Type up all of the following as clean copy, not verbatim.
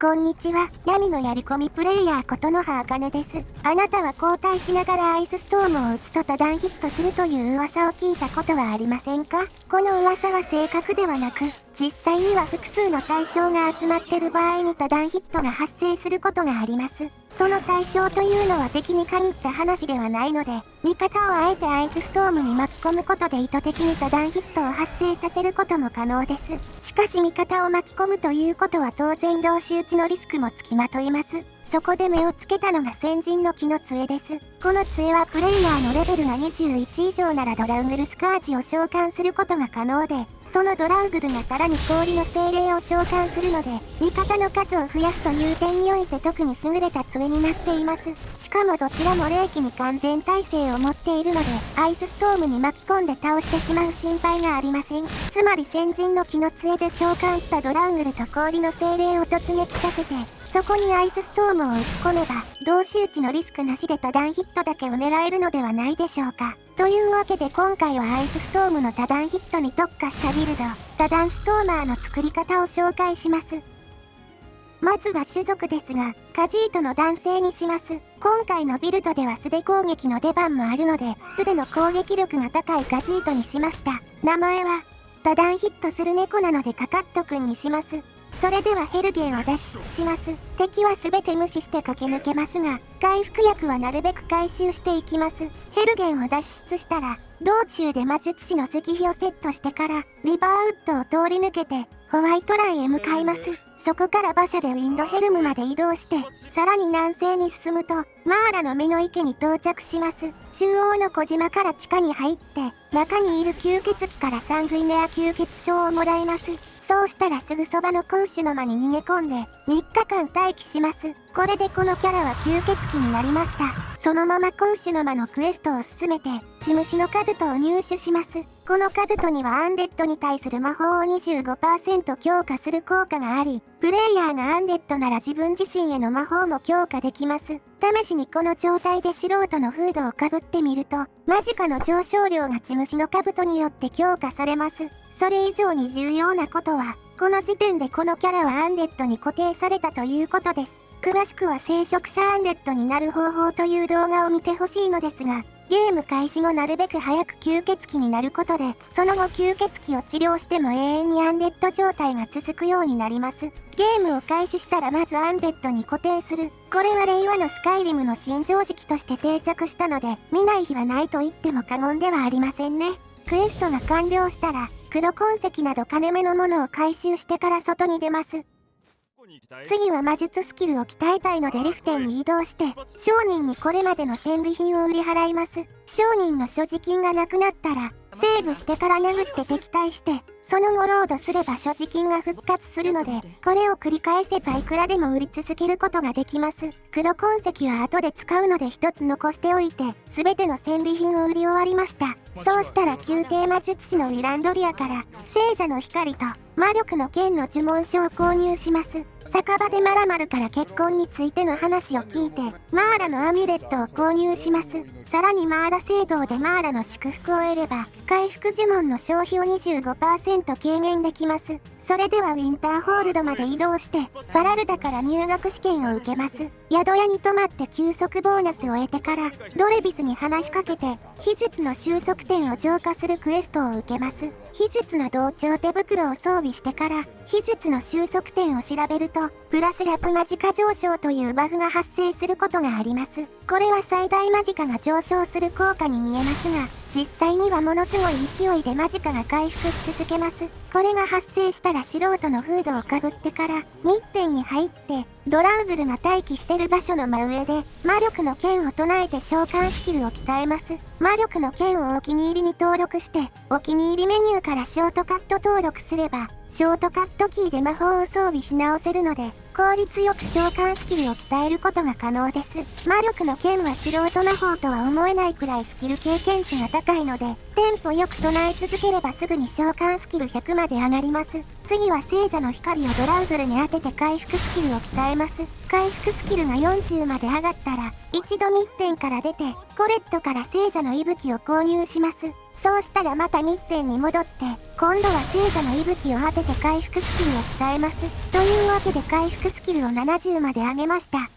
こんにちは。闇のやり込みプレイヤーことのはあかねです。あなたは交代しながらアイスストームを撃つと多段ヒットするという噂を聞いたことはありませんか？この噂は正確ではなく、実際には複数の対象が集まってる場合に多段ヒットが発生することがあります。その対象というのは敵に限った話ではないので、味方をあえてアイスストームに巻き込むことで意図的に多段ヒットを発生させることも可能です。しかし味方を巻き込むということは当然同士討ちのリスクもつきまといます。そこで目をつけたのが先人の木の杖です。この杖はプレイヤーのレベルが21以上ならドラウグルスカージを召喚することが可能で、そのドラウグルがさらに氷の精霊を召喚するので、味方の数を増やすという点において特に優れた杖になっています。しかもどちらも霊気に完全耐性を持っているので、アイスストームに巻き込んで倒してしまう心配がありません。つまり先人の木の杖で召喚したドラウグルと氷の精霊を突撃させて、そこにアイスストームを打ち込めば、同士討ちのリスクなしで多段ヒットだけを狙えるのではないでしょうか。というわけで今回はアイスストームの多段ヒットに特化したビルド、多段ストーマーの作り方を紹介します。まずは種族ですが、カジートの男性にします。今回のビルドでは素手攻撃の出番もあるので、素手の攻撃力が高いカジートにしました。名前は、多段ヒットする猫なのでカカットくんにします。それではヘルゲンを脱出します。敵は全て無視して駆け抜けますが、回復薬はなるべく回収していきます。ヘルゲンを脱出したら、道中で魔術師の石碑をセットしてから、リバーウッドを通り抜けて、ホワイトランへ向かいます。そこから馬車でウィンドヘルムまで移動して、さらに南西に進むと、マーラの目の池に到着します。中央の小島から地下に入って、中にいる吸血鬼からサングイネア吸血症をもらいます。そうしたらすぐそばのコウシュの間に逃げ込んで、3日間待機します。これでこのキャラは吸血鬼になりました。そのままコウシュの間のクエストを進めて、血虫の兜を入手します。この兜にはアンデッドに対する魔法を 25% 強化する効果があり、プレイヤーがアンデッドなら自分自身への魔法も強化できます。試しにこの状態で素人のフードをかぶってみると、マジカの上昇量が血虫の兜によって強化されます。それ以上に重要なことは、この時点でこのキャラはアンデッドに固定されたということです。詳しくは聖職者アンデッドになる方法という動画を見てほしいのですが、ゲーム開始後なるべく早く吸血鬼になることで、その後吸血鬼を治療しても永遠にアンデッド状態が続くようになります。ゲームを開始したらまずアンデッドに固定する。これは令和のスカイリムの新常識として定着したので、見ない日はないと言っても過言ではありませんね。クエストが完了したら、黒痕石など金目のものを回収してから外に出ます。次は魔術スキルを鍛えたいのでリフテンに移動して、商人にこれまでの戦利品を売り払います。商人の所持金がなくなったら、セーブしてから殴って敵対して、その後ロードすれば所持金が復活するので、これを繰り返せばいくらでも売り続けることができます。黒痕石は後で使うので一つ残しておいて、すべての戦利品を売り終わりました。そうしたら宮廷魔術師のウィランドリアから、聖者の光と魔力の剣の呪文書を購入します。酒場でマラマルから結婚についての話を聞いて、マーラのアミュレットを購入します。さらにマーラ聖堂でマーラの祝福を得れば、回復呪文の消費を 25% 軽減できます。それではウィンターホールドまで移動して、ファラルダから入学試験を受けます。宿屋に泊まって休息ボーナスを得てから、ドレビスに話しかけて、秘術の収束点を浄化するクエストを受けます。秘術の同調手袋を装備してから、秘術の収束点を調べると、プラス100マジカ上昇というバフが発生することがあります。これは最大マジカが上昇する効果に見えますが、実際にはものすごい勢いでマジカが回復し続けます。これが発生したら素人のフードをかぶってから、密店に入って、ドラウグルが待機してる場所の真上で、魔力の剣を唱えて召喚スキルを鍛えます。魔力の剣をお気に入りに登録して、お気に入りメニューからショートカット登録すれば、ショートカットキーで魔法を装備し直せるので、効率よく召喚スキルを鍛えることが可能です。魔力の剣は素人魔法とは思えないくらいスキル経験値が高いので、テンポよく唱え続ければすぐに召喚スキル100まで上がります。次は聖者の光をドラウグルに当てて回復スキルを鍛えます。回復スキルが40まで上がったら、一度密店から出て、コレットから聖者の息吹を購入します。そうしたらまた密点に戻って、今度は聖者の息吹を当てて回復スキルを鍛えます。というわけで回復スキルを70まで上げました。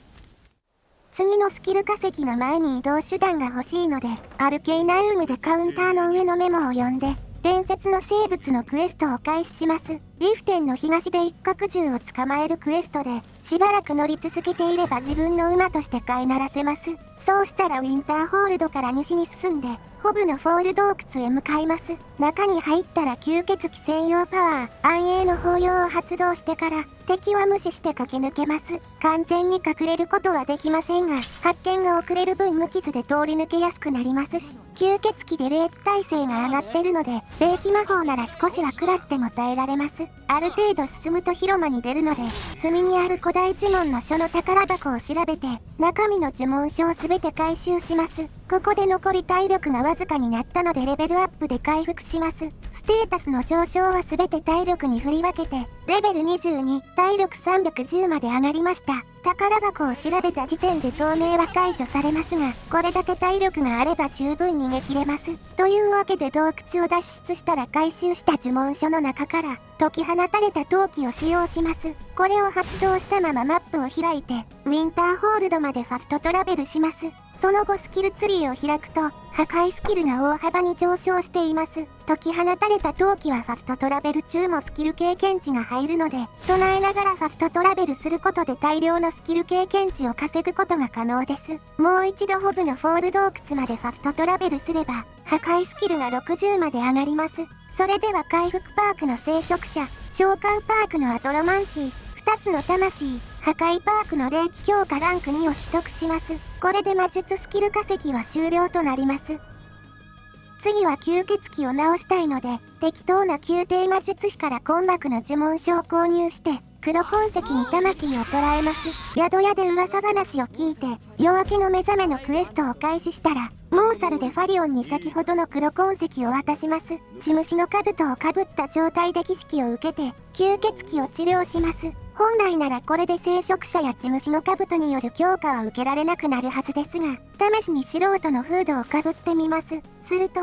次のスキル化石の前に移動手段が欲しいので、アルケイナウムでカウンターの上のメモを読んで、伝説の生物のクエストを開始します。リフテンの東で一角獣を捕まえるクエストで、しばらく乗り続けていれば自分の馬として飼いならせます。そうしたらウィンターホールドから西に進んで、ホブのフォール洞窟へ向かいます。中に入ったら吸血鬼専用パワー、暗影の抱擁を発動してから、敵は無視して駆け抜けます。完全に隠れることはできませんが、発見が遅れる分無傷で通り抜けやすくなりますし、吸血鬼で霊気耐性が上がってるので、霊気魔法なら少しは食らっても耐えられます。ある程度進むと広間に出るので、隅にある古代呪文の書の宝箱を調べて、中身の呪文書をすべて回収します。ここで残り体力がわずかになったのでレベルアップで回復します。ステータスの上昇はすべて体力に振り分けて、レベル22、体力310まで上がりました。宝箱を調べた時点で透明は解除されますが、これだけ体力があれば十分逃げ切れます。というわけで洞窟を脱出したら回収した呪文書の中から、解き放たれた陶器を使用します。これを発動したままマップを開いて、ウィンターホールドまでファストトラベルします。その後スキルツリーを開くと、破壊スキルが大幅に上昇しています。解き放たれた陶器はファストトラベル中もスキル経験値が入るので、唱えながらファストトラベルすることで大量のスキル経験値を稼ぐことが可能です。もう一度ホブのフォール洞窟までファストトラベルすれば、破壊スキルが60まで上がります。それでは回復パークの聖職者、召喚パークのアトロマンシー、2つの魂、破壊パークの霊気強化ランク2を取得します。これで魔術スキル化石は終了となります。次は吸血鬼を直したいので、適当な宮廷魔術師から魂膜の呪文書を購入して、黒痕石に魂を捕らえます。宿屋で噂話を聞いて、夜明けの目覚めのクエストを開始したら、モーサルでファリオンに先ほどの黒痕石を渡します。血虫の兜をかぶった状態で儀式を受けて、吸血鬼を治療します。本来ならこれで聖職者や血虫の兜による強化は受けられなくなるはずですが、試しに素人のフードをかぶってみます。すると、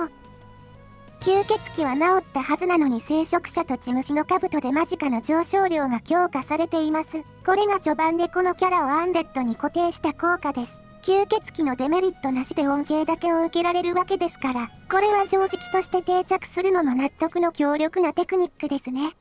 吸血鬼は治ったはずなのに聖職者と血虫の兜でマジカの上昇量が強化されています。これが序盤でこのキャラをアンデッドに固定した効果です。吸血鬼のデメリットなしで恩恵だけを受けられるわけですから、これは常識として定着するのも納得の強力なテクニックですね。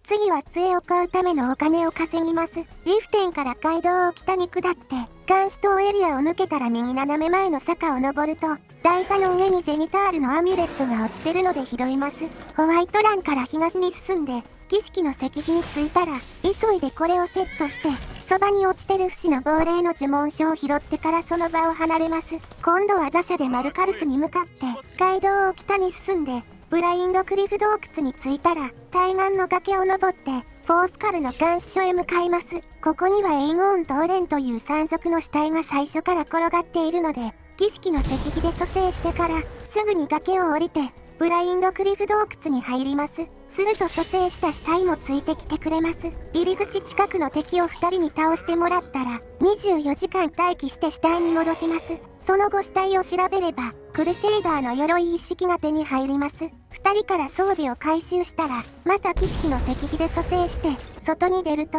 次は杖を買うためのお金を稼ぎます。リフテンから街道を北に下って、監視塔エリアを抜けたら右斜め前の坂を登ると、台座の上にゼニタールのアミュレットが落ちてるので拾います。ホワイトランから東に進んで、儀式の石碑に着いたら、急いでこれをセットして、そばに落ちてる不死の亡霊の呪文書を拾ってからその場を離れます。今度は馬車でマルカルスに向かって、街道を北に進んで、ブラインドクリフ洞窟に着いたら、対岸の崖を登って、フォースカルの監視所へ向かいます。ここにはエイゴーンとオレンという山賊の死体が最初から転がっているので、儀式の石碑で蘇生してから、すぐに崖を降りて、ブラインドクリフ洞窟に入ります。すると蘇生した死体もついてきてくれます。入り口近くの敵を2人に倒してもらったら、24時間待機して死体に戻します。その後死体を調べれば、クルセイダーの鎧一式が手に入ります。2人から装備を回収したら、また儀式の石碑で蘇生して、外に出ると、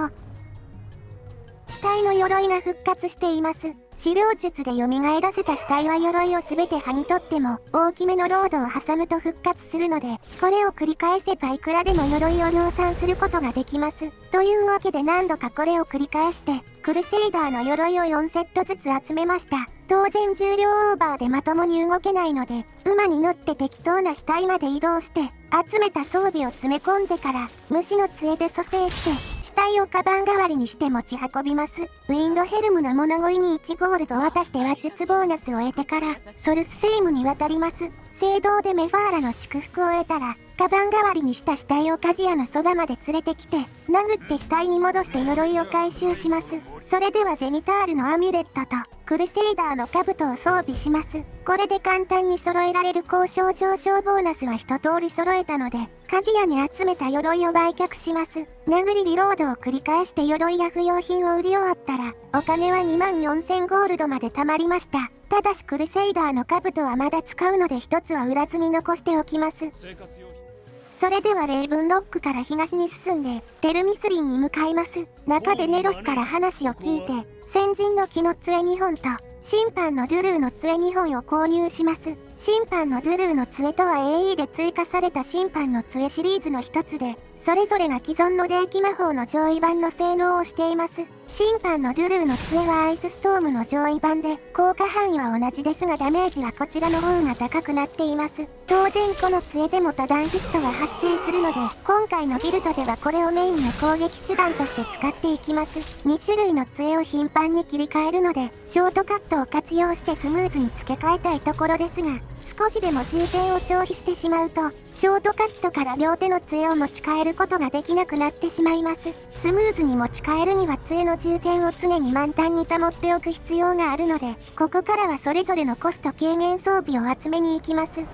死体の鎧が復活しています。治療術で蘇らせた死体は鎧を全て剥ぎ取っても、大きめのロードを挟むと復活するので、これを繰り返せばいくらでも鎧を量産することができます。というわけで何度かこれを繰り返して、クルセイダーの鎧を4セットずつ集めました。当然重量オーバーでまともに動けないので、馬に乗って適当な死体まで移動して、集めた装備を詰め込んでから、虫の杖で蘇生して、死体をカバン代わりにして持ち運びます。ウィンドヘルムの物乞いに1ゴールド渡して話術ボーナスを得てから、ソルスセイムに渡ります。聖堂でメファーラの祝福を得たら、カバン代わりにした死体を鍛冶屋のそばまで連れてきて、殴って死体に戻して鎧を回収します。それではゼニタールのアミュレットと、クルセイダーの兜を装備します。これで簡単に揃えられる交渉上昇ボーナスは一通り揃えたので、鍛冶屋に集めた鎧を売却します。殴りリロードを繰り返して鎧や不要品を売り終わったら、お金は24000ゴールドまで貯まりました。ただしクルセイダーの兜はまだ使うので一つは売らずに残しておきます。それではレイブンロックから東に進んでテルミスリンに向かいます。中でネロスから話を聞いて先人の木の杖2本と審判のドゥルーの杖2本を購入します。審判のドゥルーの杖とは AE で追加された審判の杖シリーズの一つで、それぞれが既存の霊気魔法の上位版の性能をしています。審判のドゥルーの杖はアイスストームの上位版で、効果範囲は同じですがダメージはこちらの方が高くなっています。当然この杖でも多段ヒットが発生するので、今回のビルドではこれをメインの攻撃手段として使っていきます。2種類の杖を頻繁に切り替えるので、ショートカットを活用してスムーズに付け替えたいところですが、少しでも重点を消費してしまうと、ショートカットから両手の杖を持ち替えることができなくなってしまいます。スムーズに持ち替えるには杖の重点を常に満タンに保っておく必要があるので、ここからはそれぞれのコスト軽減装備を集めに行きます。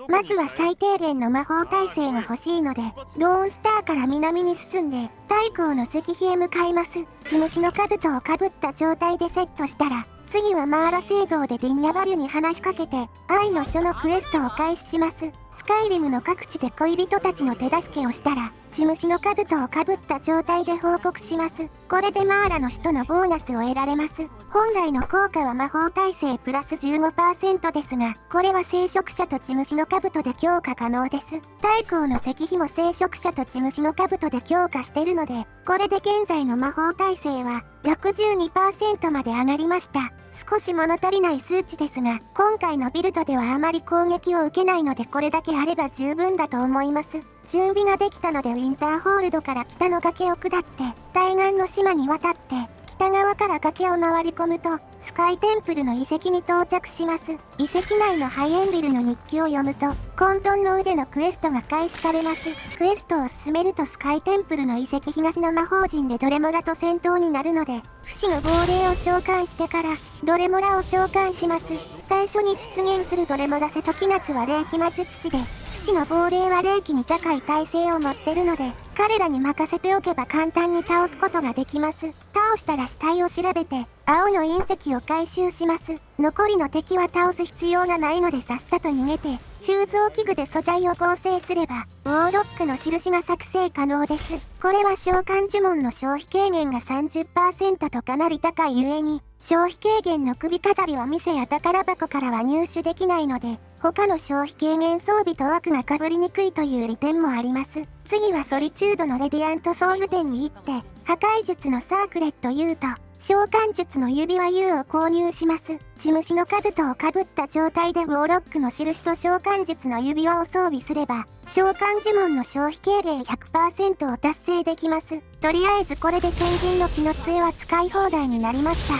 まずは最低限の魔法耐性が欲しいので、ローンスターから南に進んで、太閤の石碑へ向かいます。地虫の兜をかぶった状態でセットしたら、次はマーラ聖堂でディンヤバリュに話しかけて、愛の書のクエストを開始します。スカイリムの各地で恋人たちの手助けをしたら、地虫の兜をかぶった状態で報告します。これでマーラの使徒のボーナスを得られます。本来の効果は魔法耐性プラス 15% ですが、これは聖職者と地虫の兜で強化可能です。太閤の石碑も聖職者と地虫の兜で強化してるので、これで現在の魔法耐性は 62% まで上がりました。少し物足りない数値ですが、今回のビルドではあまり攻撃を受けないのでこれだけあれば十分だと思います。準備ができたのでウィンターホールドから北の崖を下って対岸の島に渡って北側から崖を回り込むとスカイテンプルの遺跡に到着します。遺跡内のハイエンビルの日記を読むと混沌の腕のクエストが開始されます。クエストを進めるとスカイテンプルの遺跡東の魔法陣でドレモラと戦闘になるので不死の亡霊を召喚してからドレモラを召喚します。最初に出現するドレモラセトキナスは霊気魔術師で不死の亡霊は霊気に高い耐性を持ってるので彼らに任せておけば簡単に倒すことができます。倒したら死体を調べて青の隕石を回収します。残りの敵は倒す必要がないのでさっさと逃げて鋳造器具で素材を合成すればウォーロックの印が作成可能です。これは召喚呪文の消費軽減が 30% とかなり高いゆえに消費軽減の首飾りは店や宝箱からは入手できないので他の消費軽減装備と枠が被りにくいという利点もあります。次はソリチュードのレディアント装具店に行って破壊術のサークレット U と召喚術の指輪 U を購入します。地虫の兜をかぶった状態でウォーロックの印と召喚術の指輪を装備すれば召喚呪文の消費軽減 100% を達成できます。とりあえずこれで先人の木の杖は使い放題になりました。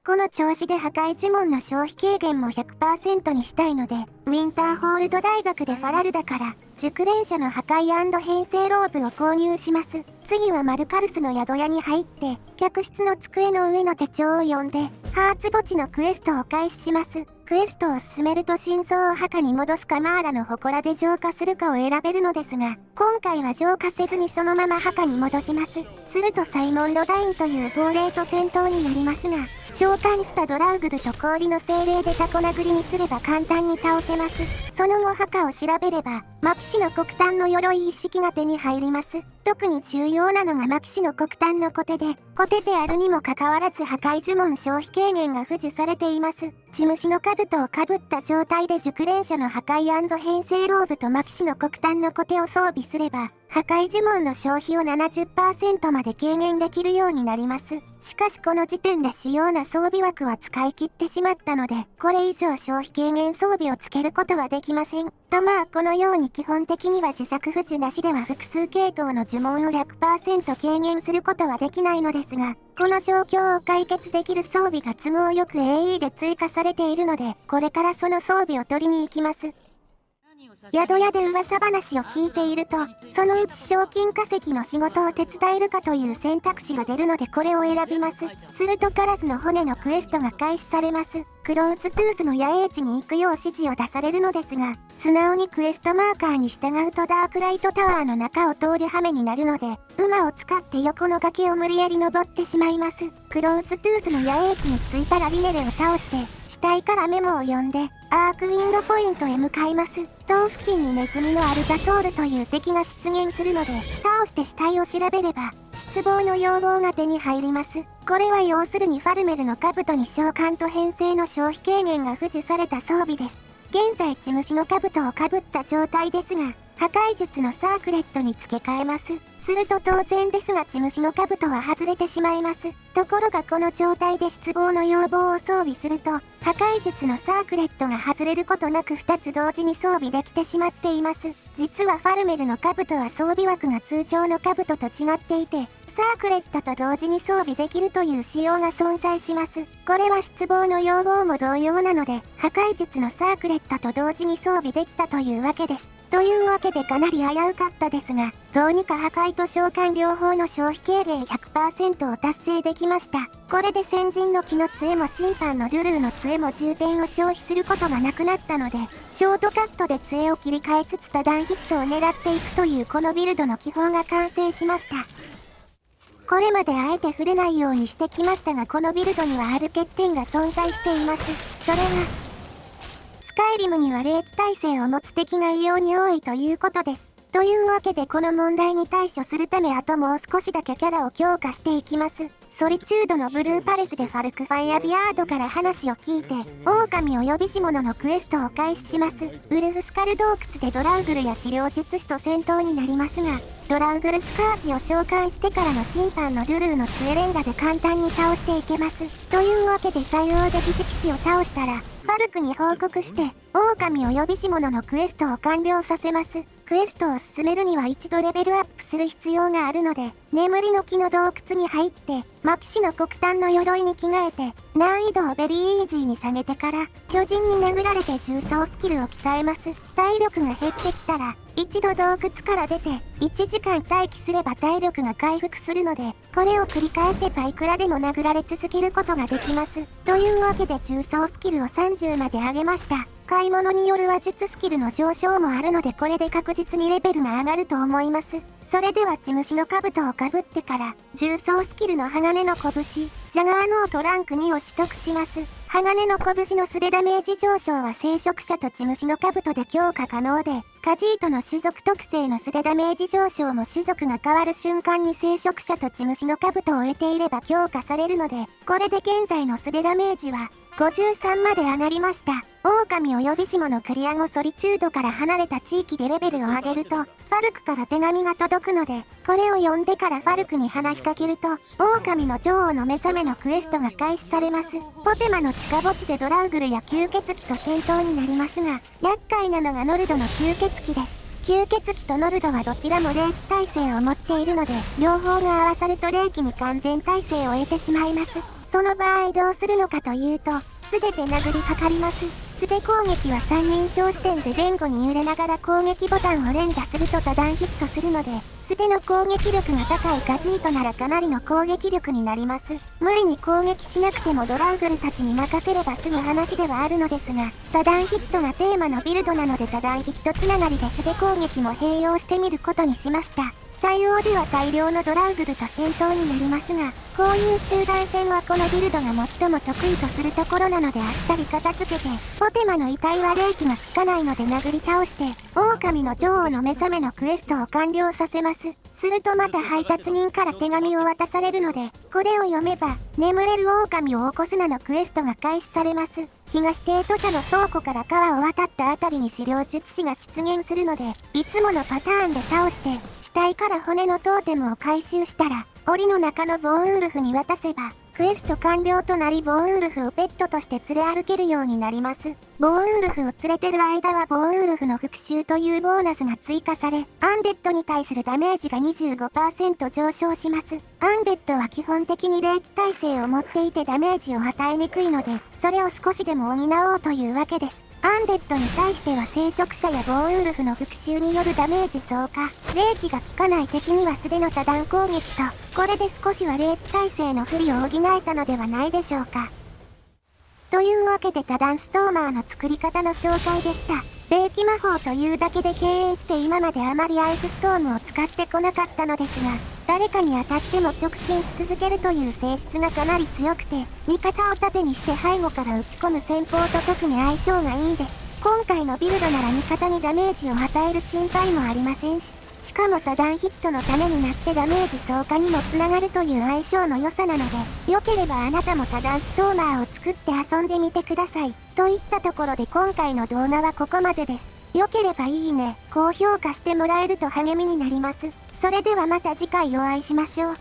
この調子で破壊呪文の消費軽減も 100% にしたいので、ウィンターホールド大学でファラルダから熟練者の破壊&編成ローブを購入します。次はマルカルスの宿屋に入って、客室の机の上の手帳を読んで、ハーツ墓地のクエストを開始します。クエストを進めると心臓を墓に戻すかマーラの祠で浄化するかを選べるのですが、今回は浄化せずにそのまま墓に戻します。するとサイモン・ロダインという亡霊と戦闘になりますが、召喚したドラウグルと氷の精霊でタコ殴りにすれば簡単に倒せます。その後墓を調べれば、マキシの黒炭の鎧一式が手に入ります。特に重要なのがマキシの黒炭のコテで、コテであるにもかかわらず破壊呪文消費軽減が付授されています。地虫の兜をかぶった状態で熟練者の破壊&編成ローブとマキシの黒炭のコテを装備すれば、破壊呪文の消費を 70% まで軽減できるようになります。しかしこの時点で主要な装備枠は使い切ってしまったので、これ以上消費軽減装備をつけることはできません。とまあこのように基本的には自作付授なしでは複数系統の呪文を 100% 軽減することはできないのですが、この状況を解決できる装備が都合よく AE で追加されているので、これからその装備を取りに行きます。宿屋で噂話を聞いていると、そのうち賞金稼ぎの仕事を手伝えるかという選択肢が出るのでこれを選びます。するとカラスの骨のクエストが開始されます。クローズトゥースの野営地に行くよう指示を出されるのですが、素直にクエストマーカーに従うとダークライトタワーの中を通る羽目になるので、馬を使って横の崖を無理やり登ってしまいます。クローズトゥースの野営地に着いたらリネレを倒して、死体からメモを読んで、アークウィンドポイントへ向かいます。塔付近にネズミのアルタソールという敵が出現するので、倒して死体を調べれば、失望の要望が手に入ります。これは要するにファルメルの兜に召喚と編成の消費軽減が付授された装備です。現在血虫の兜をかぶった状態ですが、破壊術のサークレットに付け替えます。すると当然ですが血虫の兜は外れてしまいます。ところがこの状態で失望の要望を装備すると、破壊術のサークレットが外れることなく2つ同時に装備できてしまっています。実はファルメルの兜は装備枠が通常の兜と違っていて、サークレットと同時に装備できるという仕様が存在します。これは失望の要望も同様なので、破壊術のサークレットと同時に装備できたというわけです。というわけでかなり危うかったですが、どうにか破壊と召喚両方の消費軽減 100% を達成できました。これで先人の木の杖も審判のドゥルーの杖も充点を消費することがなくなったので、ショートカットで杖を切り替えつつ多段ヒットを狙っていくというこのビルドの基本が完成しました。これまであえて触れないようにしてきましたが、このビルドにはある欠点が存在しています。それは、スカイリムには霊気耐性を持つ敵が異様に多いということです。というわけでこの問題に対処するためあともう少しだけキャラを強化していきます。ソリチュードのブルーパレスでファルクファイアビアードから話を聞いて、狼お呼びし者のクエストを開始します。ウルフスカル洞窟でドラウグルや資料術師と戦闘になりますが、ドラウグルスカージを召喚してからの審判のドゥルーの杖連打で簡単に倒していけます。というわけで採用で義士騎士を倒したら、ファルクに報告して、狼お呼びし者のクエストを完了させます。クエストを進めるには一度レベルアップする必要があるので、眠りの木の洞窟に入って、マキシの黒炭の鎧に着替えて、難易度をベリーイージーに下げてから、巨人に殴られて重装スキルを鍛えます。体力が減ってきたら、一度洞窟から出て、1時間待機すれば体力が回復するので、これを繰り返せばいくらでも殴られ続けることができます。というわけで重装スキルを30まで上げました。買い物による話術スキルの上昇もあるのでこれで確実にレベルが上がると思います。それでは血虫の兜をかぶってから、重装スキルの鋼の拳、ジャガーノートランク2を取得します。鋼の拳の素手ダメージ上昇は聖職者と血虫の兜で強化可能で、カジートの種族特性の素手ダメージ上昇も種族が変わる瞬間に聖職者と血虫の兜を得ていれば強化されるので、これで現在の素手ダメージは53まで上がりました。狼お呼びし者クリア後ソリチュードから離れた地域でレベルを上げると、ファルクから手紙が届くので、これを読んでからファルクに話しかけると、狼の女王の目覚めのクエストが開始されます。ポテマの地下墓地でドラウグルや吸血鬼と戦闘になりますが、厄介なのがノルドの吸血鬼です。吸血鬼とノルドはどちらも霊気耐性を持っているので、両方が合わさると霊気に完全耐性を得てしまいます。その場合どうするのかというと、素手で殴りかかります。素手攻撃は3人称視点で前後に揺れながら攻撃ボタンを連打すると多段ヒットするので、素手の攻撃力が高いガジートならかなりの攻撃力になります。無理に攻撃しなくてもドラウグルたちに任せれば済む話ではあるのですが、多段ヒットがテーマのビルドなので多段ヒットつながりで素手攻撃も併用してみることにしました。採用では大量のドラウグルと戦闘になりますが、こういう集団戦はこのビルドが最も得意とするところなのであっさり片付けて、ポテマの遺体は霊気が効かないので殴り倒して、狼の女王の目覚めのクエストを完了させます。するとまた配達人から手紙を渡されるので、これを読めば、眠れる狼を起こすなのクエストが開始されます。東帝都社の倉庫から川を渡ったあたりに資料術師が出現するので、いつものパターンで倒して、死体から骨のトーテムを回収したら、檻の中のボーンウルフに渡せば、クエスト完了となりボーンウルフをペットとして連れ歩けるようになります。ボーンウルフを連れてる間はボーンウルフの復讐というボーナスが追加され、アンデッドに対するダメージが 25% 上昇します。アンデッドは基本的に霊気耐性を持っていてダメージを与えにくいので、それを少しでも補おうというわけです。アンデッドに対しては聖職者やボーウルフの復讐によるダメージ増加、霊気が効かない敵には素手の多段攻撃と、これで少しは霊気耐性の不利を補えたのではないでしょうか。というわけで多段ストーマーの作り方の紹介でした。霊気魔法というだけで敬遠して今まであまりアイスストームを使ってこなかったのですが、誰かに当たっても直進し続けるという性質がかなり強くて、味方を盾にして背後から打ち込む戦法と特に相性がいいです。今回のビルドなら味方にダメージを与える心配もありませんし、しかも多段ヒットのためになってダメージ増加にもつながるという相性の良さなので、良ければあなたも多段ストーマーを作って遊んでみてください。といったところで今回の動画はここまでです。良ければいいね、高評価してもらえると励みになります。それではまた次回お会いしましょう。